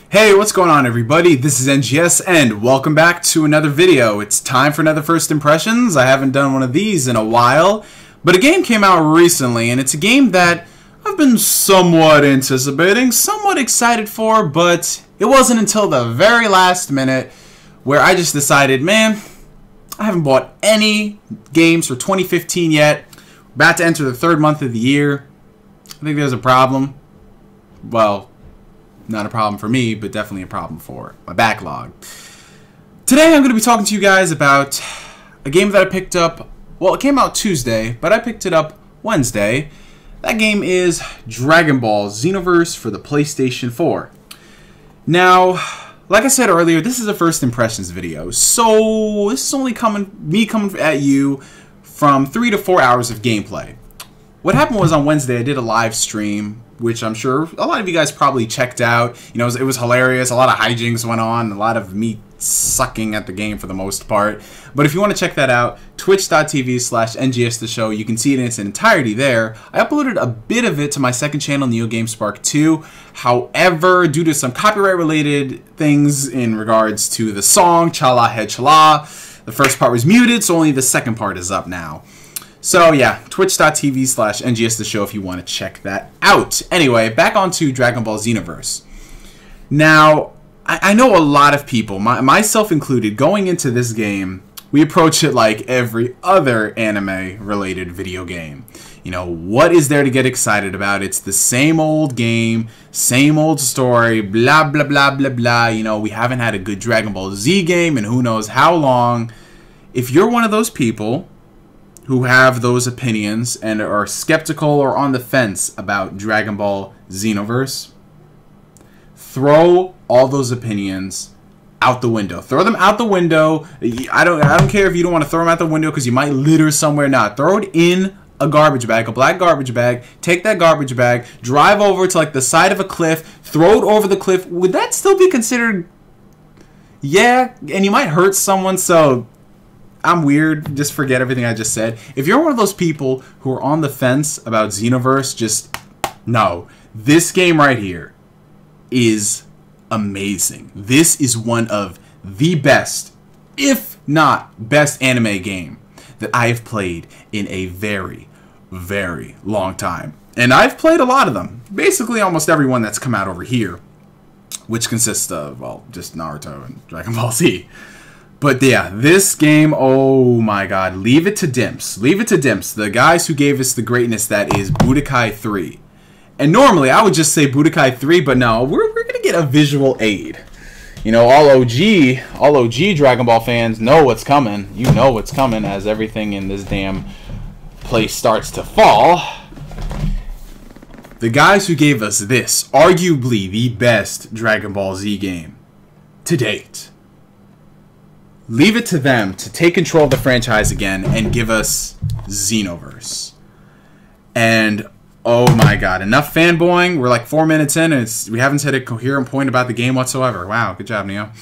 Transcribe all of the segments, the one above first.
Hey, what's going on everybody? This is NGS and welcome back to another video. It's time for another First Impressions. I haven't done one of these in a while, but a game came out recently and it's a game that I've been somewhat anticipating, somewhat excited for, but it wasn't until the very last minute where I just decided, man, I haven't bought any games for 2015 yet. About to enter the third month of the year. I think there's a problem. Well, not a problem for me, but definitely a problem for my backlog. Today I'm going to be talking to you guys about a game that I picked up. Well, it came out Tuesday, but I picked it up Wednesday. That game is Dragon Ball Xenoverse for the PlayStation 4. Now, like I said earlier, this is a first impressions video, so this is only me coming at you from 3 to 4 hours of gameplay. What happened was on Wednesday I did a live stream, which I'm sure a lot of you guys probably checked out. You know, it was hilarious. A lot of hijinks went on, a lot of me sucking at the game for the most part. But if you want to check that out, twitch.tv/NGStheshow, you can see it in its entirety there. I uploaded a bit of it to my second channel, NeoGameSpark 2. However, due to some copyright related things in regards to the song, Chala Head Chala, the first part was muted, so only the second part is up now. So yeah, twitch.tv/NGStheshow if you want to check that out. Anyway, back onto Dragon Ball Xenoverse. Now, I know a lot of people, myself included, going into this game, we approach it like every other anime-related video game. You know, what is there to get excited about? It's the same old game, same old story, blah, blah, blah, blah, blah. You know, we haven't had a good Dragon Ball Z game in who knows how long. If you're one of those people who have those opinions and are skeptical or on the fence about Dragon Ball Xenoverse, throw all those opinions out the window. Throw them out the window. I don't care if you don't want to throw them out the window because you might litter somewhere. Not. Throw it in a garbage bag, a black garbage bag. Take that garbage bag, drive over to like the side of a cliff, throw it over the cliff. Would that still be considered? Yeah, and you might hurt someone, so I'm weird. Just forget everything I just said. If you're one of those people who are on the fence about Xenoverse, just no. This game right here is amazing. This is one of the best, if not best, anime game that I have played in a very, very long time. And I've played a lot of them. Basically almost every one that's come out over here, which consists of, well, just Naruto and Dragon Ball Z. But yeah, this game, oh my god, leave it to Dimps. Leave it to Dimps, the guys who gave us the greatness that is Budokai 3. And normally, I would just say Budokai 3, but no, we're going to get a visual aid. You know, all OG Dragon Ball fans know what's coming. You know what's coming as everything in this damn place starts to fall. The guys who gave us this, arguably the best Dragon Ball Z game to date. Leave it to them to take control of the franchise again and give us Xenoverse. And oh my god, enough fanboying. We're like 4 minutes in and we haven't said a coherent point about the game whatsoever. Wow, good job, Neo.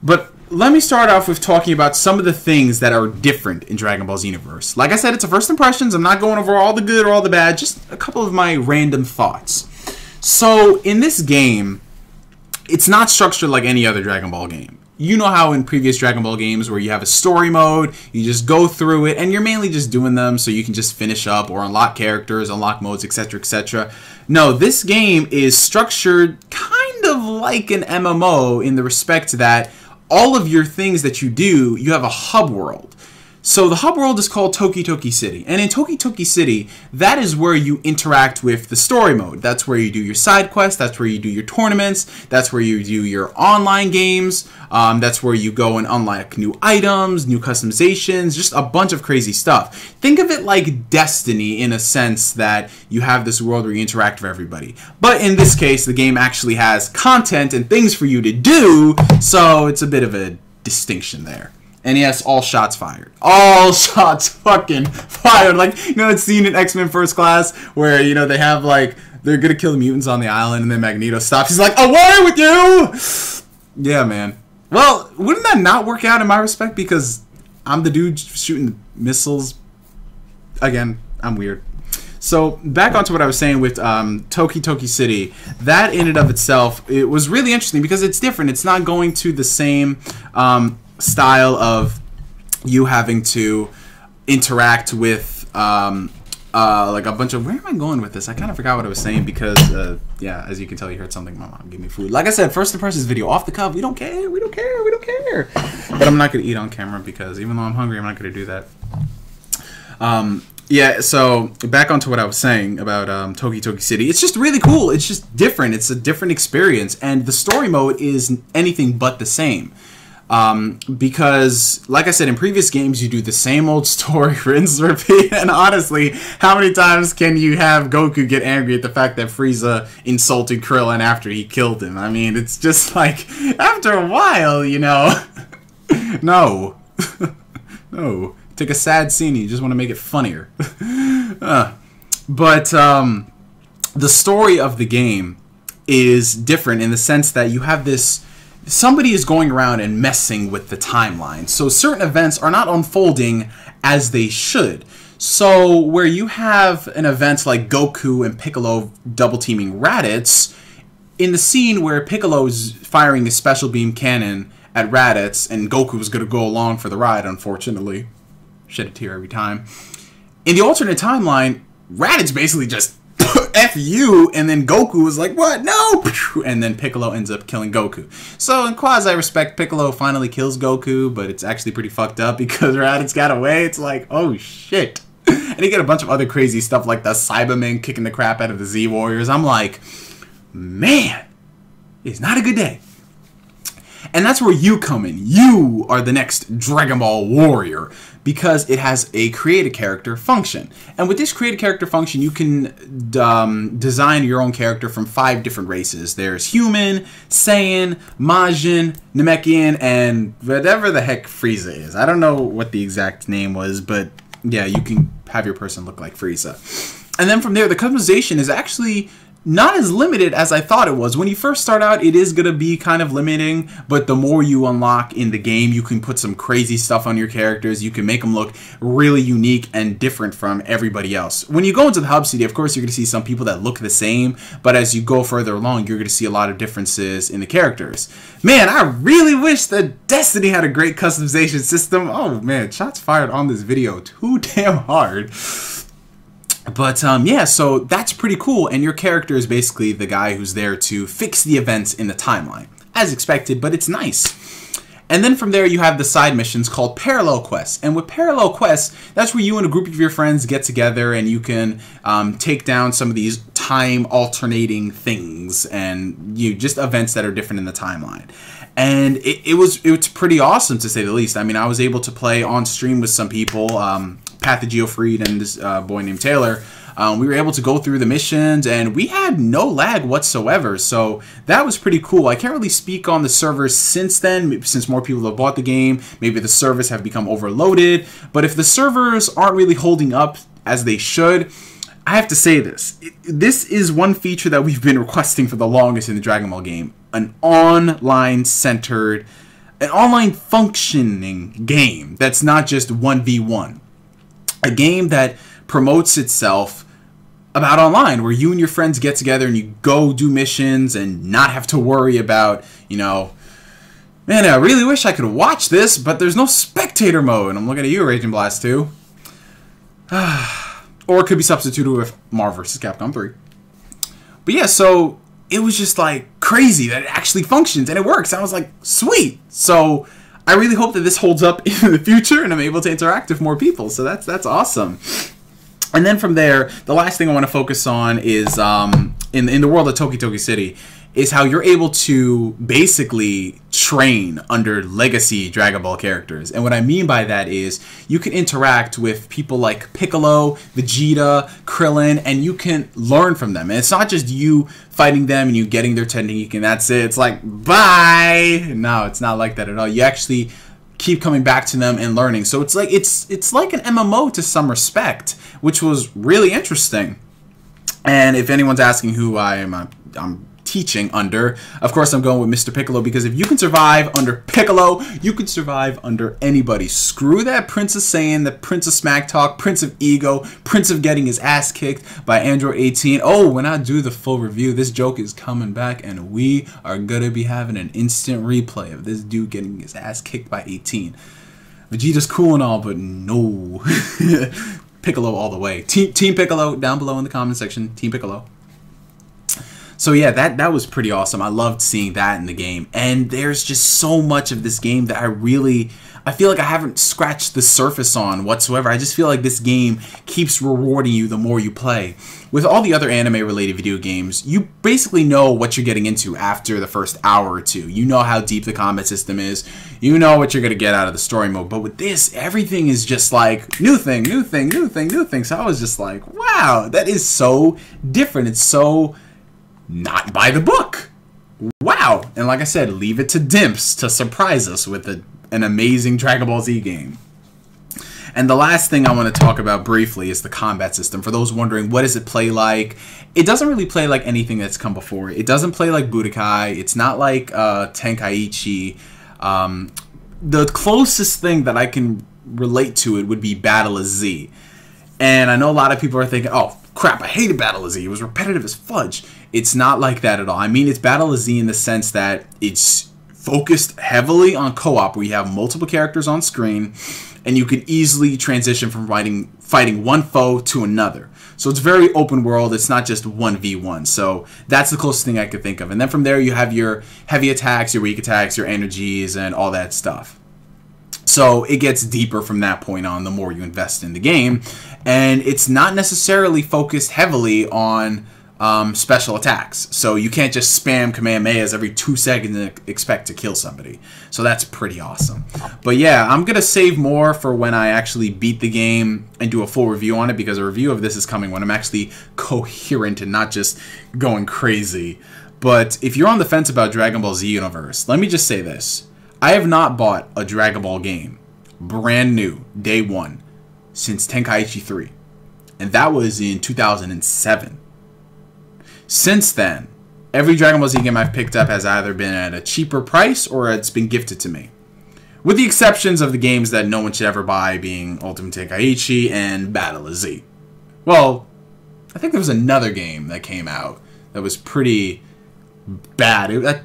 But let me start off with talking about some of the things that are different in Dragon Ball Xenoverse. Like I said, it's a first impressions. I'm not going over all the good or all the bad, just a couple of my random thoughts. So in this game, it's not structured like any other Dragon Ball game. You know how in previous Dragon Ball games where you have a story mode, you just go through it, and you're mainly just doing them so you can just finish up or unlock characters, unlock modes, etc., etc. No, this game is structured kind of like an MMO in the respect that all of your things that you do, you have a hub world. So the hub world is called Toki Toki City. And in Toki Toki City, that is where you interact with the story mode. That's where you do your side quests. That's where you do your tournaments. That's where you do your online games. That's where you go and unlock new items, new customizations, just a bunch of crazy stuff. Think of it like Destiny in a sense that you have this world where you interact with everybody. But in this case, the game actually has content and things for you to do, so it's a bit of a distinction there. And yes, all shots fired. All shots fucking fired. Like, you know that scene in X-Men First Class where, you know, they have, like, they're gonna kill the mutants on the island and then Magneto stops. He's like, away with you! Yeah, man. Well, wouldn't that not work out in my respect? Because I'm the dude shooting missiles. Again, I'm weird. So back onto what I was saying with Toki Toki City, that in and of itself, it was really interesting because it's different. It's not going to the same style of you having to interact with like a bunch of, where am I going with this? I kind of forgot what I was saying because yeah, as you can tell, you heard something. My mom gave me food. Like I said, first impressions video off the cuff. We don't care. We don't care. We don't care. But I'm not gonna eat on camera because even though I'm hungry, I'm not gonna do that. Yeah, so back onto what I was saying about Toki Toki City. It's just really cool. It's just different. It's a different experience, and the story mode is anything but the same. Because, like I said, in previous games, you do the same old story, rinse, repeat, and honestly, how many times can you have Goku get angry at the fact that Frieza insulted Krillin after he killed him? I mean, it's just like, after a while, you know, no. No. Take a sad scene, you just want to make it funnier. But the story of the game is different in the sense that you have this, somebody is going around and messing with the timeline. So certain events are not unfolding as they should. So where you have an event like Goku and Piccolo double teaming Raditz, in the scene where Piccolo is firing a special beam cannon at Raditz and Goku was going to go along for the ride, unfortunately. Shed a tear every time. In the alternate timeline, Raditz basically just F you, and then Goku was like, what? No! And then Piccolo ends up killing Goku. So in quasi-respect, Piccolo finally kills Goku, but it's actually pretty fucked up because Raditz got away. It's like, oh shit. And you get a bunch of other crazy stuff like the Cybermen kicking the crap out of the Z-Warriors. I'm like, man, it's not a good day. And that's where you come in. You are the next Dragon Ball Warrior because it has a create a character function. And with this create a character function, you can design your own character from 5 different races. There's Human, Saiyan, Majin, Namekian, and whatever the heck Frieza is. I don't know what the exact name was, but yeah, you can have your person look like Frieza. And then from there, the customization is actually not as limited as I thought it was. When you first start out, it is going to be kind of limiting, but the more you unlock in the game, you can put some crazy stuff on your characters. You can make them look really unique and different from everybody else. When you go into the Hub City, of course, you're going to see some people that look the same, but as you go further along, you're going to see a lot of differences in the characters. Man, I really wish that Destiny had a great customization system. Oh man, shots fired on this video too damn hard. But yeah, so that's pretty cool, and your character is basically the guy who's there to fix the events in the timeline. As expected, but it's nice. And then from there you have the side missions called Parallel Quests. And with Parallel Quests, that's where you and a group of your friends get together and you can take down some of these time alternating things and just events that are different in the timeline. And it was pretty awesome, to say the least. I mean, I was able to play on stream with some people, Pathogeofreed and this boy named Taylor. We were able to go through the missions, and we had no lag whatsoever, so that was pretty cool. I can't really speak on the servers since then, since more people have bought the game. Maybe the servers have become overloaded, but if the servers aren't really holding up as they should, I have to say this. This is one feature that we've been requesting for the longest in the Dragon Ball game. An online-centered, an online functioning game that's not just 1v1. A game that promotes itself about online, where you and your friends get together and you go do missions and not have to worry about, you know, man, I really wish I could watch this, but there's no spectator mode. I'm looking at you, Raging Blast 2. Or it could be substituted with Marvel vs. Capcom 3. But yeah, so it was just like crazy that it actually functions and it works. I was like, sweet. So I really hope that this holds up in the future and I'm able to interact with more people. So that's awesome. And then from there, the last thing I want to focus on is in the world of Toki Toki City is how you're able to basically train under legacy Dragon Ball characters. And what I mean by that is you can interact with people like Piccolo, Vegeta, Krillin, and you can learn from them. And it's not just you fighting them and you getting their technique and that's it. It's like, bye! No, it's not like that at all. You actually keep coming back to them and learning. So it's like an MMO to some respect, which was really interesting. And if anyone's asking who I am, I'm teaching under. Of course, I'm going with Mr. Piccolo because if you can survive under Piccolo, you can survive under anybody. Screw that Prince of Saiyan, the Prince of Smack Talk, Prince of Ego, Prince of getting his ass kicked by Android 18. Oh, when I do the full review, this joke is coming back and we are going to be having an instant replay of this dude getting his ass kicked by 18. Vegeta's cool and all, but no. Piccolo all the way. Team Piccolo down below in the comment section. Team Piccolo. So yeah, that was pretty awesome. I loved seeing that in the game. And there's just so much of this game that I feel like I haven't scratched the surface on whatsoever. I just feel like this game keeps rewarding you the more you play. With all the other anime-related video games, you basically know what you're getting into after the first hour or two. You know how deep the combat system is. You know what you're going to get out of the story mode. But with this, everything is just like new thing, new thing, new thing, new thing. So I was just like, wow, that is so different. It's so not by the book. Wow. And like I said, leave it to Dimps to surprise us with an amazing Dragon Ball Z game. And the last thing I want to talk about briefly is the combat system. For those wondering, what does it play like? It doesn't really play like anything that's come before. It doesn't play like Budokai. It's not like Tenkaichi. The closest thing that I can relate to it would be Battle of Z. And I know a lot of people are thinking, oh, crap, I hated Battle of Z. It was repetitive as fudge. It's not like that at all. I mean, it's Battle of Z in the sense that it's focused heavily on co-op, where you have multiple characters on screen, and you can easily transition from fighting one foe to another. So it's very open world. It's not just 1v1. So that's the closest thing I could think of. And then from there, you have your heavy attacks, your weak attacks, your energies, and all that stuff. So it gets deeper from that point on the more you invest in the game. And it's not necessarily focused heavily on special attacks. So you can't just spam Kamehamehas every 2 seconds and expect to kill somebody. So that's pretty awesome. But yeah, I'm going to save more for when I actually beat the game and do a full review on it, because a review of this is coming when I'm actually coherent and not just going crazy. But if you're on the fence about Dragon Ball Z Xenoverse, let me just say this. I have not bought a Dragon Ball game, brand new, day one, since Tenkaichi 3. And that was in 2007. Since then, every Dragon Ball Z game I've picked up has either been at a cheaper price or it's been gifted to me. With the exceptions of the games that no one should ever buy, being Ultimate Tenkaichi and Battle of Z. Well, I think there was another game that came out that was pretty bad.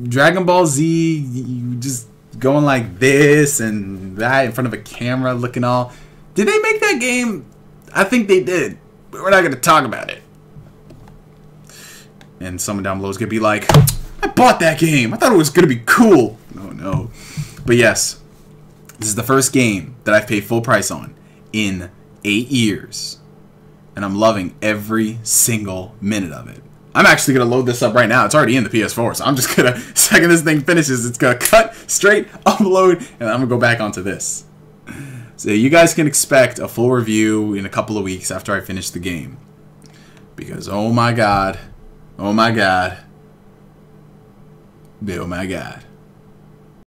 Dragon Ball Z, you just going like this and that in front of a camera looking all... Did they make that game? I think they did, but we're not going to talk about it. And someone down below is going to be like, I bought that game. I thought it was going to be cool. Oh, no. But yes, this is the first game that I've paid full price on in 8 years. And I'm loving every single minute of it. I'm actually going to load this up right now. It's already in the PS4. So I'm just going to, second this thing finishes, it's going to cut straight, upload, and I'm going to go back onto this. So you guys can expect a full review in a couple of weeks after I finish the game. Because, oh my god. Oh my god. Oh my god.